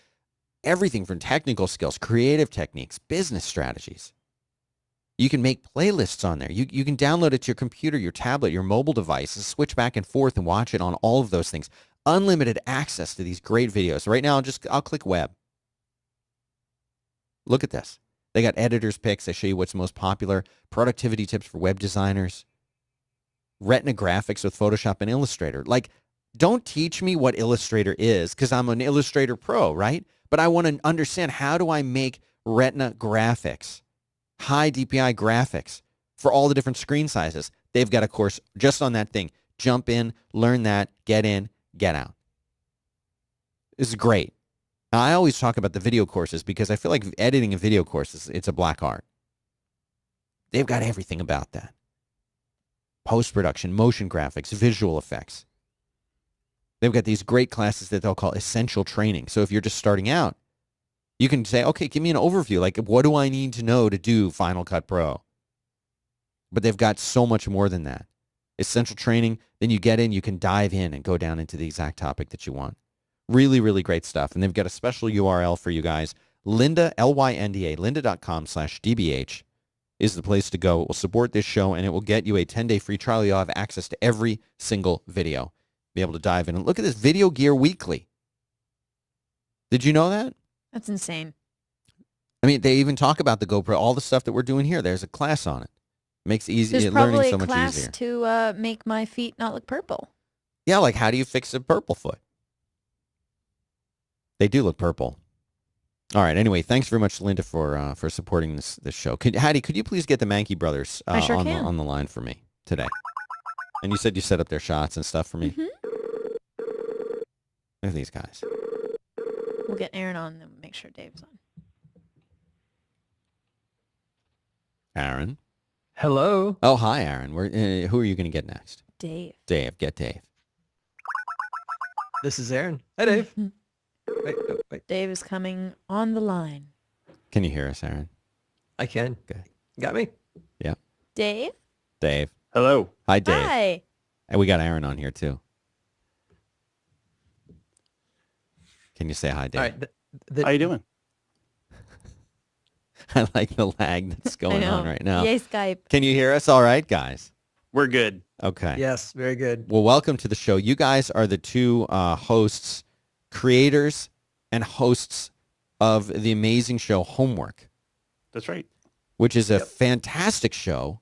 Everything from technical skills, creative techniques, business strategies. You can make playlists on there. You can download it to your computer, your tablet, your mobile device, and switch back and forth and watch it on all of those things. Unlimited access to these great videos. Right now, I'll click web. Look at this. They got editors' picks. They show you what's most popular. Productivity tips for web designers. Retina graphics with Photoshop and Illustrator. Like, don't teach me what Illustrator is because I'm an Illustrator pro, right? But I want to understand, how do I make Retina graphics, high DPI graphics for all the different screen sizes? They've got a course just on that thing. Jump in, learn that, get in, get out. This is great. Now, I always talk about the video courses because I feel like editing a video course it's a black art. They've got everything about that. Post-production, motion graphics, visual effects. They've got these great classes that they'll call essential training. So if you're just starting out, you can say, okay, give me an overview. Like, what do I need to know to do Final Cut Pro? But they've got so much more than that. Essential training, then you get in, you can dive in and go down into the exact topic that you want. Really, really great stuff. And they've got a special URL for you guys. Lynda, L-Y-N-D-A, lynda.com/DBH is the place to go. It will support this show, and it will get you a 10-day free trial. You'll have access to every single video. Be able to dive in and look at this Video Gear Weekly. Did you know that? That's insane. I mean, they even talk about the GoPro, all the stuff that we're doing here. There's a class on it. Makes There's learning probably so a much class easier. to make my feet not look purple. Yeah, like how do you fix a purple foot? They do look purple. All right. Anyway, thanks very much, Linda, for supporting this show. Hattie, could you please get the Mankey Brothers I sure on can. the line for me today? And you said you set up their shots and stuff for me. Mhm. Look at these guys. We'll get Aaron on and make sure Dave's on. Aaron. Hello. Oh, hi, Aaron. Who are you going to get next? Dave. Dave. Get Dave. This is Aaron. Hi, Dave. Wait, oh, wait. Dave is coming on the line. Can you hear us, Aaron? I can. Good. Got me? Yeah. Dave? Dave. Hello. Hi, Dave. Hi. And we got Aaron on here, too. Can you say hi, Dave? All right. How you doing? I like the lag that's I going know. on right now. Yay, Skype. Can you hear us all right, guys? We're good. Okay. Yes, very good. Well, welcome to the show. You guys are the two hosts, creators, and hosts of the amazing show Homework, That's right. which is a fantastic show.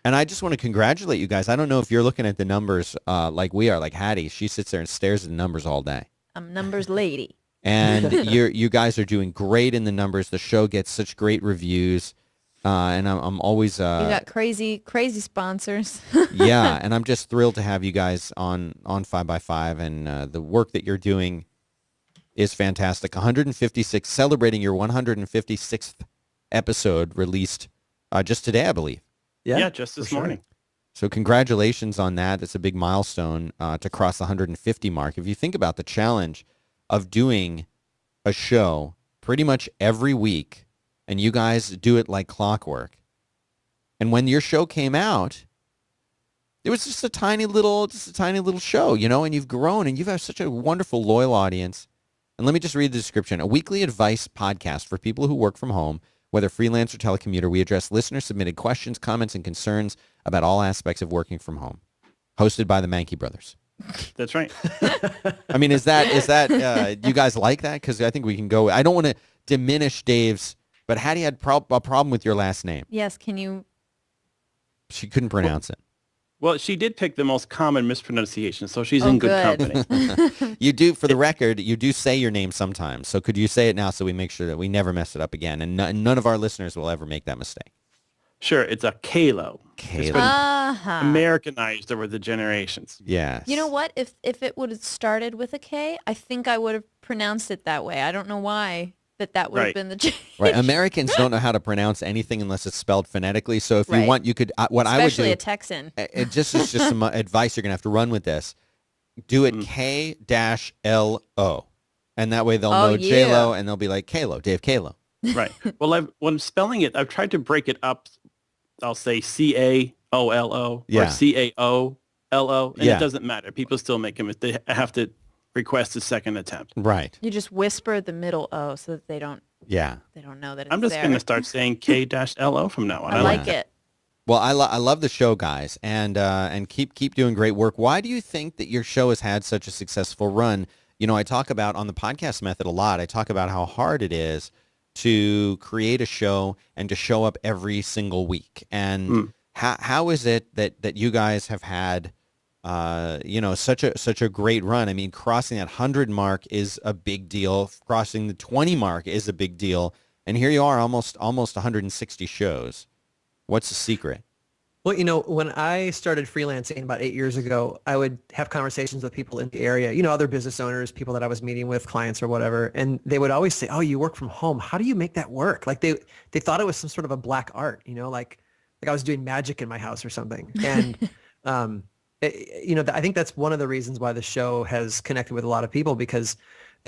And I just want to congratulate you guys. I don't know if you're looking at the numbers like we are, like Hattie. She sits there and stares at the numbers all day. I'm numbers lady. And you guys are doing great in the numbers. The show gets such great reviews. And I'm always... You got crazy sponsors. yeah, and I'm just thrilled to have you guys on 5x5. And the work that you're doing is fantastic. 156, celebrating your 156th episode released just today, I believe. Yeah, just this morning. So congratulations on that. That's a big milestone to cross the 150 mark. If you think about the challenge of doing a show pretty much every week, and you guys do it like clockwork. And when your show came out, it was just a tiny little show, you know, and you've grown and you've had such a wonderful, loyal audience. And let me just read the description. A weekly advice podcast for people who work from home, whether freelance or telecommuter. We address listener-submitted questions, comments, and concerns about all aspects of working from home. Hosted by the Mankey Brothers. That's right. I mean, is that you guys like that? Because I think we can go. I don't want to diminish Dave's, but Hattie had a problem with your last name. Yes, can you? She couldn't pronounce it. Well, she did pick the most common mispronunciation, so she's Oh, in good good. company. You do, for the record, you do say your name sometimes. So could you say it now so we make sure that we never mess it up again? And none of our listeners will ever make that mistake. Sure, it's a Kalo. It's Kalo. been Uh-huh. Americanized over the generations. Yes. You know what? If it would have started with a K, I think I would have pronounced it that way. I don't know why that would have Right. been the change. Right. Americans don't know how to pronounce anything unless it's spelled phonetically. So if you Right. want, you could, what I would Especially do, a Texan. it just is just some advice you're going to have to run with this. Do it K-L-O. And that way they'll Oh, know J-Lo yeah. and they'll be like, Kalo, Dave Kalo. Right. Well, when spelling it, I've tried to break it up. I'll say C-A-O-L-O Yeah. or C-A-O-L-O, and Yeah. it doesn't matter. People still make them. They have to request a second attempt. Right. You just whisper the middle O so that they don't Yeah. know that it's I'm just there. going to start saying K-L-O from now on. I like that. it. Well, I love the show, guys, and keep doing great work. Why do you think that your show has had such a successful run? You know, I talk about on the podcast method a lot. I talk about how hard it is to create a show and to show up every single week. And how is it that you guys have had such a great run? I mean, crossing that 100 mark is a big deal. Crossing the 20 mark is a big deal. And here you are, almost 160 shows. What's the secret? Well, you know, when I started freelancing about 8 years ago, I would have conversations with people in the area, you know, other business owners, people that I was meeting with, clients or whatever. And they would always say, oh, you work from home. How do you make that work? Like they thought it was some sort of a black art, you know, like I was doing magic in my house or something. And, I think that's one of the reasons why the show has connected with a lot of people, because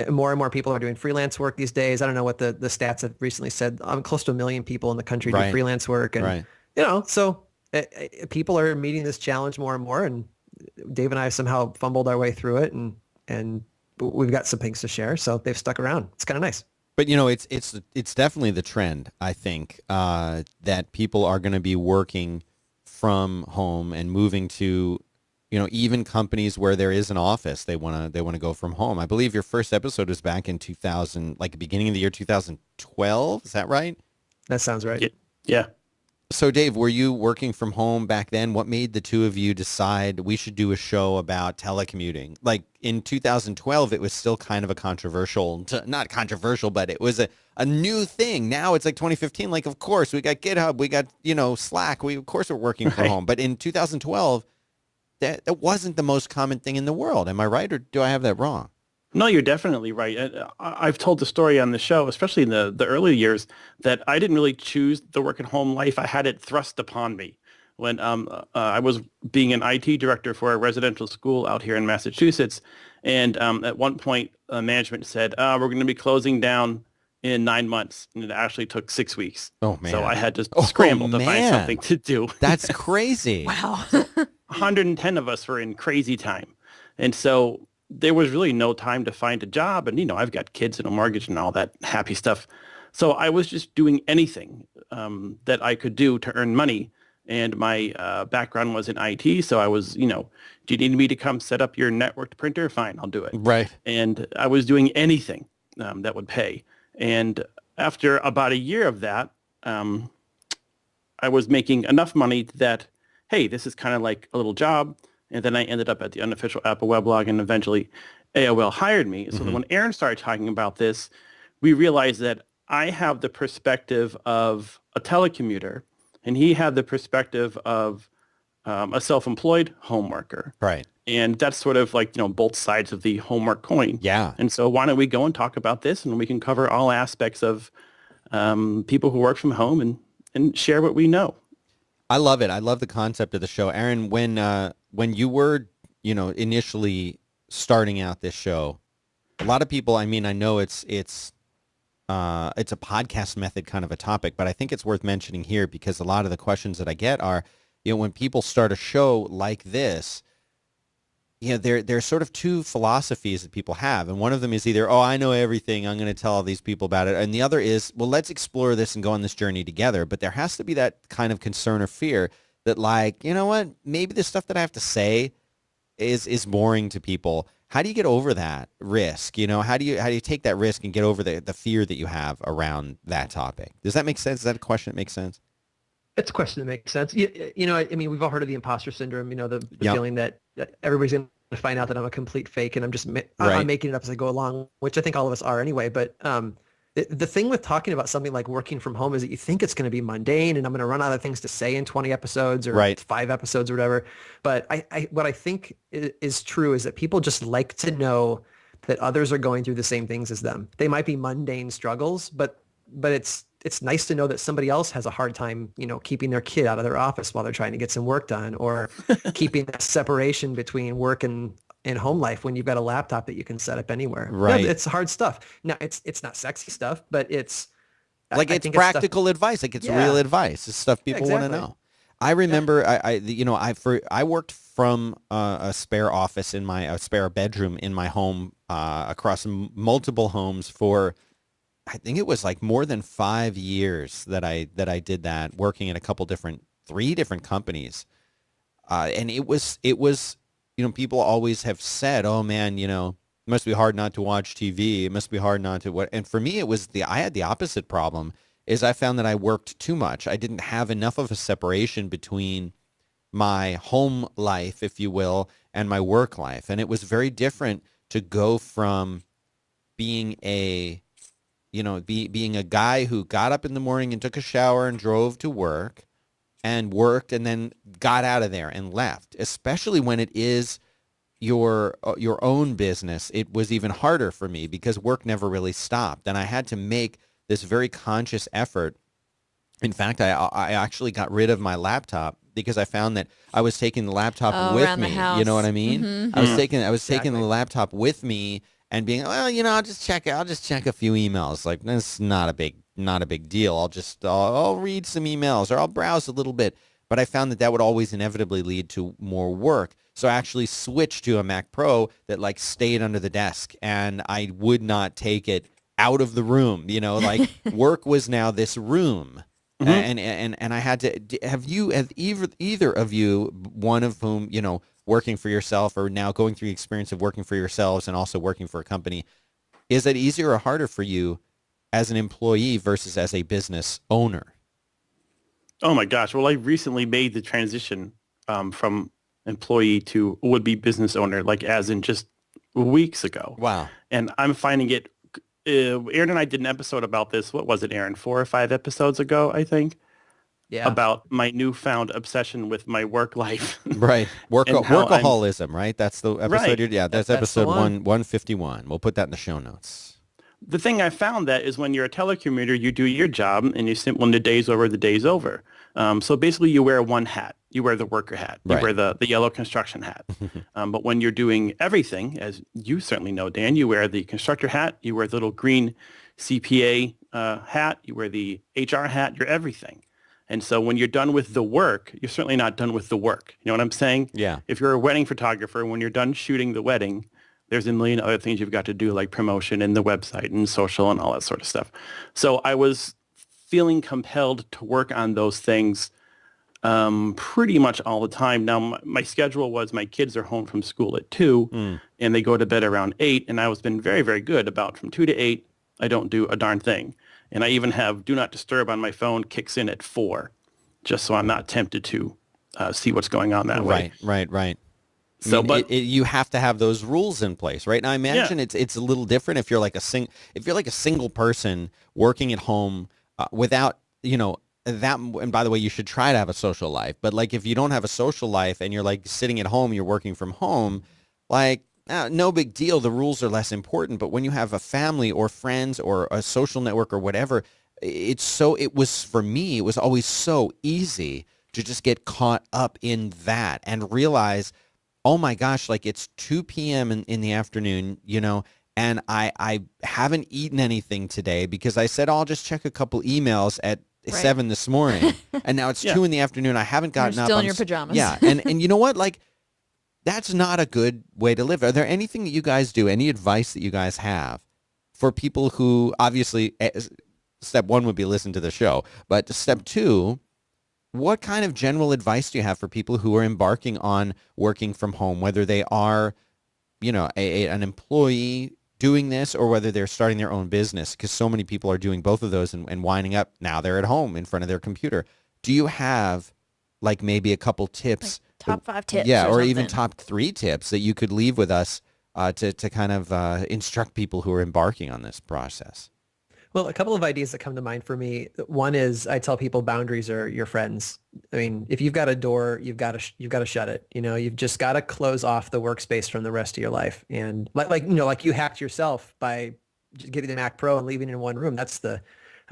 more and more people are doing freelance work these days. I don't know what the stats have recently said. I'm close to 1 million people in the country do freelance work. And, so people are meeting this challenge more and more. And Dave and I have fumbled our way through it, and we've got some things to share. So they've stuck around. It's kind of nice. But, you know, it's definitely the trend, I think, that people are going to be working from home and moving to, you know, even companies where there is an office, they want to go from home. I believe your first episode was back in 2000, like beginning of the year 2012. Is that right? That sounds right. Yeah. So, Dave, were you working from home back then? What made the two of you decide we should do a show about telecommuting? Like in 2012, it was still kind of a controversial, not controversial, but it was a new thing. Now it's like 2015. Like, of course, we got GitHub, we got, you know, Slack. Of course, we're working from home. But in 2012, that wasn't the most common thing in the world. Am I right, or do I have that wrong? No, you're definitely right. I've told the story on the show, especially in the early years, that I didn't really choose the work at home life. I had it thrust upon me when I was being an IT director for a residential school out here in Massachusetts. And at one point, management said, we're going to be closing down in 9 months. And it actually took 6 weeks. Oh, man. So I had to scramble to find something to do. That's crazy. Wow. 110 of us were in crazy time. And so there was really no time to find a job. And, you know, I've got kids and a mortgage and all that happy stuff. So I was just doing anything that I could do to earn money and my background was in IT. So I was, do you need me to come set up your networked printer? Fine, I'll do it. Right. And I was doing anything that would pay. And after about a year of that, I was making enough money that, hey, this is kind of like a little job. And then I ended up at the unofficial Apple weblog, and eventually AOL hired me. So then when Aaron started talking about this, we realized that I have the perspective of a telecommuter, and he had the perspective of a self-employed home worker. Right. And that's sort of like, both sides of the homework coin. Yeah. And so why don't we go and talk about this, and we can cover all aspects of people who work from home and share what we know. I love it. I love the concept of the show. Aaron, when you were, initially starting out this show, a lot of people, I know it's a podcast method kind of a topic, but I think it's worth mentioning here because a lot of the questions that I get are, when people start a show like this, there's sort of two philosophies that people have. And one of them is either, oh, I know everything, I'm going to tell all these people about it. And the other is, well, let's explore this and go on this journey together. But there has to be that kind of concern or fear that, like, you know what, maybe the stuff that I have to say is boring to people. How do you get over that risk? How do you take that risk and get over the fear that you have around that topic? Does that make sense? Is that a question that makes sense? It's a question that makes sense. We've all heard of the imposter syndrome, the feeling that everybody's going to find out that I'm a complete fake and I'm just I'm making it up as I go along, which I think all of us are anyway. But the thing with talking about something like working from home is that you think it's going to be mundane and I'm going to run out of things to say in 20 episodes or 5 episodes or whatever. But what I think is true is that people just like to know that others are going through the same things as them. They might be mundane struggles, but it's nice to know that somebody else has a hard time, keeping their kid out of their office while they're trying to get some work done, or keeping that separation between work and home life when you've got a laptop that you can set up anywhere. Right. Yeah, it's hard stuff. Now, it's not sexy stuff, but it's like it's practical advice. Like it's real advice. It's stuff people want to know. I remember I worked from a spare office in a spare bedroom in my home across multiple homes for, I think it was like more than 5 years that I did that, working at 3 different companies. And it was, people always have said, oh man, it must be hard not to watch TV. It must be hard not to and for me, I had the opposite problem is I found that I worked too much. I didn't have enough of a separation between my home life, if you will, and my work life. And it was very different to go from being being a guy who got up in the morning and took a shower and drove to work and worked and then got out of there and left, especially when it is your own business. It was even harder for me because work never really stopped. And I had to make this very conscious effort. In fact, I actually got rid of my laptop because I found that I was taking the laptop with me. You know what I mean? Mm-hmm. I was taking the laptop with me and being, well, I'll just check a few emails. Like, that's not a big deal. I'll read some emails or I'll browse a little bit. But I found that would always inevitably lead to more work. So I actually switched to a Mac Pro that like stayed under the desk, and I would not take it out of the room. Like work was now this room. Mm-hmm. And I had to, have either of you, one of whom, working for yourself or now going through the experience of working for yourselves and also working for a company, is it easier or harder for you as an employee versus as a business owner? Oh my gosh. Well, I recently made the transition from employee to would-be business owner, like as in just weeks ago. Wow. And I'm finding it, Aaron and I did an episode about this. What was it, Aaron? 4 or 5 episodes ago, I think. Yeah. About my newfound obsession with my work life. Right. Workaholism, right? That's the episode. Right. Yeah, that's episode 151. We'll put that in the show notes. The thing I found that is when you're a telecommuter, you do your job and when the day's over, the day's over. So basically you wear one hat. You wear the worker hat. You wear the yellow construction hat. But when you're doing everything, as you certainly know, Dan, you wear the constructor hat. You wear the little green CPA hat. You wear the HR hat. You're everything. And so when you're done with the work, you're certainly not done with the work. You know what I'm saying? Yeah. If you're a wedding photographer, when you're done shooting the wedding, there's a million other things you've got to do, like promotion and the website and social and all that sort of stuff. So I was feeling compelled to work on those things pretty much all the time. Now, my schedule was my kids are home from school at 2 and they go to bed around 8. And I was been very, very good about from 2 to 8. I don't do a darn thing. And I even have do not disturb on my phone kicks in at 4, just so I'm not tempted to see what's going on that way. Right. So, I mean, you have to have those rules in place, right? Now, I imagine it's a little different if you're like a single person working at home without, that. And by the way, you should try to have a social life. But like, if you don't have a social life and you're like sitting at home, you're working from home, like no big deal. The rules are less important. But when you have a family or friends or a social network or whatever, it was always so easy to just get caught up in that and realize, oh my gosh, like it's 2 p.m. in the afternoon, and I haven't eaten anything today because I said, I'll just check a couple emails at 7 this morning. And now it's 2 in the afternoon. I haven't gotten You're up. still in your pajamas. Yeah. And you know what? Like, that's not a good way to live. Are there anything that you guys do, any advice that you guys have for people who obviously, step 1 would be listen to the show, but step 2, what kind of general advice do you have for people who are embarking on working from home, whether they are, an employee doing this or whether they're starting their own business? Because so many people are doing both of those and winding up. Now they're at home in front of their computer. Do you have like maybe a couple tips? Like top 5 tips. Yeah, or something. even top 3 tips that you could leave with us to kind of instruct people who are embarking on this process? Well, a couple of ideas that come to mind for me. One is I tell people boundaries are your friends. I mean, if you've got a door, you've got to shut it. You've just got to close off the workspace from the rest of your life. And like you hacked yourself by just getting the Mac Pro and leaving it in one room. That's the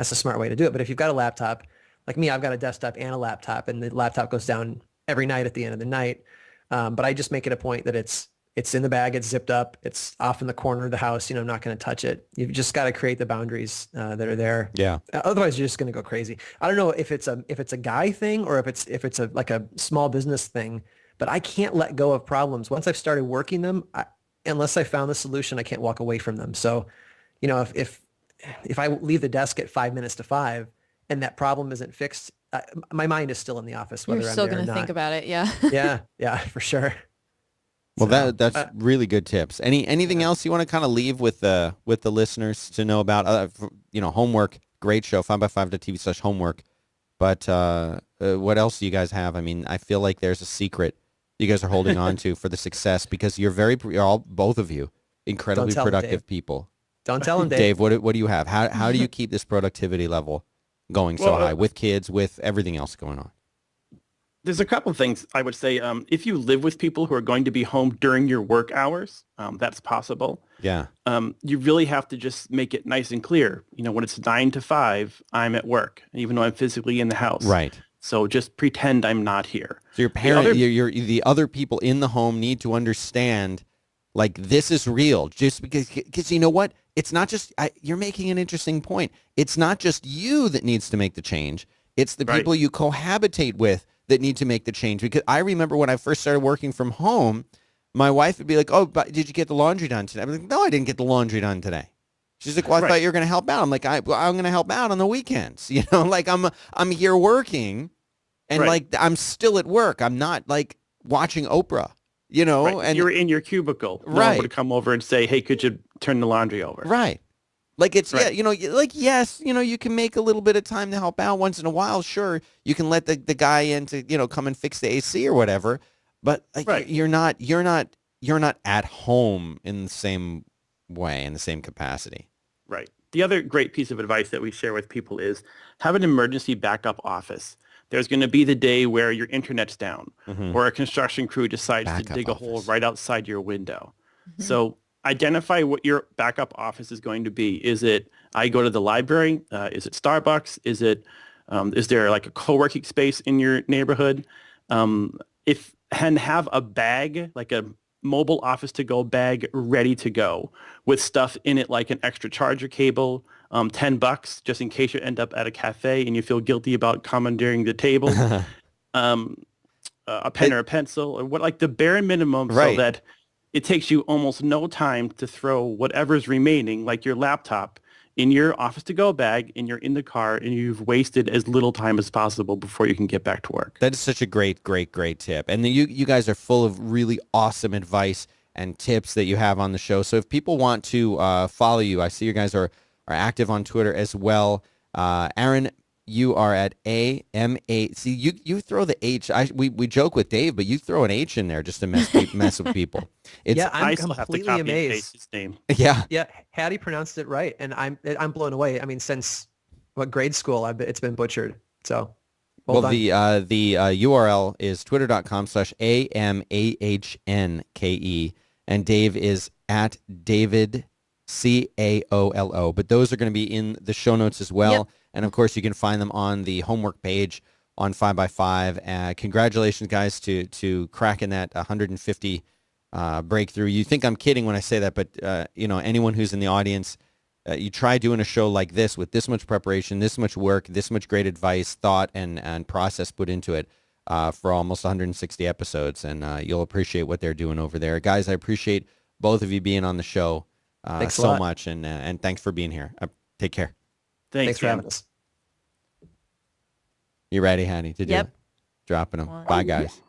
smart way to do it. But if you've got a laptop, like me, I've got a desktop and a laptop, and the laptop goes down every night at the end of the night. But I just make it a point that it's in the bag, it's zipped up, it's off in the corner of the house. I'm not going to touch it. You've just got to create the boundaries that are there. Yeah. Otherwise, you're just going to go crazy. I don't know if it's a guy thing or if it's like a small business thing, but I can't let go of problems. Once I've started working them, unless I found the solution, I can't walk away from them. So, if I leave the desk at 5 minutes to 5 and that problem isn't fixed, my mind is still in the office. Whether You're still going to think about it. Yeah. Yeah, for sure. Well, that's really good tips. Anything else you want to kind of leave with the listeners to know about? Homework. Great show. 5by5.tv/homework. But what else do you guys have? I mean, I feel like there's a secret you guys are holding on to for the success because you're both of you, incredibly productive people. Don't tell them, Dave. Dave, what do you have? How do you keep this productivity level going so high with kids, with everything else going on? There's a couple of things I would say. If you live with people who are going to be home during your work hours, that's possible. Yeah. You really have to just make it nice and clear. When it's 9 to 5, I'm at work, even though I'm physically in the house. Right. So just pretend I'm not here. So the other people in the home need to understand, like, this is real. Just because you know what? It's not just, you're making an interesting point. It's not just you that needs to make the change. It's the people you cohabitate with that need to make the change. Because I remember when I first started working from home, my wife would be like, "Oh, but did you get the laundry done today?" I'm like, "No, I didn't get the laundry done today." She's like, "Well, I thought you were going to help out." I'm like, I'm going to help out on the weekends. Like I'm here working, and like I'm still at work. I'm not like watching Oprah. And you're in your cubicle. No one would come over and say, "Hey, could you turn the laundry over?" Right. Like it's, yes, you can make a little bit of time to help out once in a while. Sure. You can let the guy in to, come and fix the AC or whatever, but you're not at home in the same way, in the same capacity. Right. The other great piece of advice that we share with people is have an emergency backup office. There's going to be the day where your internet's down or a construction crew decides to dig a hole right outside your window. Mm-hmm. So identify what your backup office is going to be. Is it, I go to the library? Is it Starbucks? Is there like a co-working space in your neighborhood? Have a bag, like a mobile office to go bag ready to go with stuff in it, like an extra charger cable, $10 just in case you end up at a cafe and you feel guilty about commandeering the table, a pen or a pencil, or what, like the bare minimum, so that it takes you almost no time to throw whatever's remaining, like your laptop, in your office to go bag and you're in the car and you've wasted as little time as possible before you can get back to work. That is such a great tip. And you guys are full of really awesome advice and tips that you have on the show. So if people want to follow you, I see you guys are active on Twitter as well. Aaron, you are at AMA. See, you throw the H. We joke with Dave, but you throw an H in there just to mess with people. I'm still have to completely copy and amazed. paste his name. Yeah, Hattie pronounced it right, and I'm blown away. I mean, since what grade school it's been butchered. So, well, the URL is twitter.com/AMAHNKE, and Dave is at David CAOLO. But those are going to be in the show notes as well. Yep. And of course, you can find them on the homework page on 5x5. Congratulations, guys, to cracking that 150 breakthrough. You think I'm kidding when I say that, but anyone who's in the audience, you try doing a show like this with this much preparation, this much work, this much great advice, thought, and process put into it for almost 160 episodes, and you'll appreciate what they're doing over there. Guys, I appreciate both of you being on the show so much, and thanks for being here. Take care. Thanks for having us. You ready, Hattie? Yep. Dropping them. Bye, guys.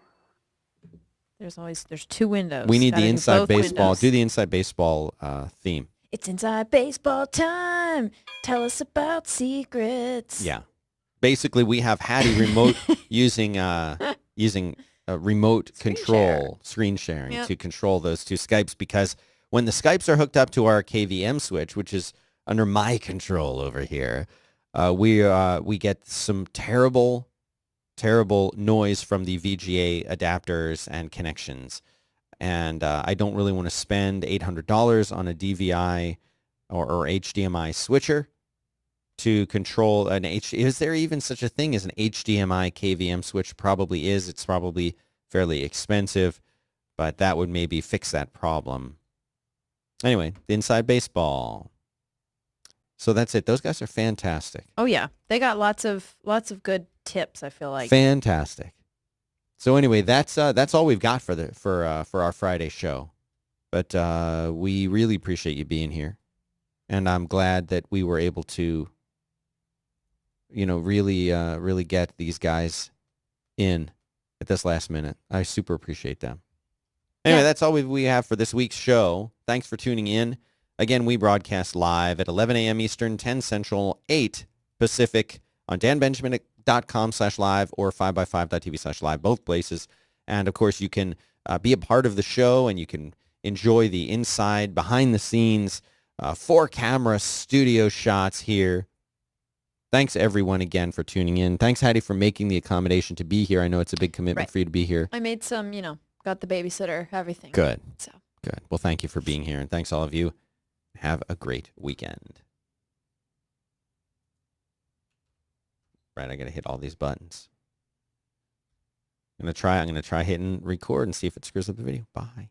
There's two windows. We need the inside baseball. Windows. Do the inside baseball theme. It's inside baseball time. Tell us about secrets. Yeah. Basically, we have Hattie remote using a remote screen sharing to control those two Skypes, because when the Skypes are hooked up to our KVM switch, which is under my control over here, we get some terrible noise from the VGA adapters and connections. And I don't really want to spend $800 on a DVI or HDMI switcher to control an Is there even such a thing as an HDMI KVM switch? Probably is. It's probably fairly expensive, but that would maybe fix that problem. Anyway, the Inside Baseball. So that's it. Those guys are fantastic. Oh yeah, they got lots of good tips, I feel like. Fantastic. So anyway, that's all we've got for our Friday show. But we really appreciate you being here, and I'm glad that we were able to, really get these guys in at this last minute. I super appreciate them. Anyway, that's all we have for this week's show. Thanks for tuning in. Again, we broadcast live at 11 a.m. Eastern, 10 Central, 8 Pacific on danbenjamin.com/live or 5x5.tv/live, both places. And, of course, you can be a part of the show, and you can enjoy the inside, behind-the-scenes, 4-camera studio shots here. Thanks, everyone, again, for tuning in. Thanks, Hattie, for making the accommodation to be here. I know it's a big commitment for you to be here. I made some, got the babysitter, everything. Good. So. Good. Well, thank you for being here, and thanks, all of you. Have a great weekend. Right, I got to hit all these buttons. I'm going to try hitting record and see if it screws up the video. Bye.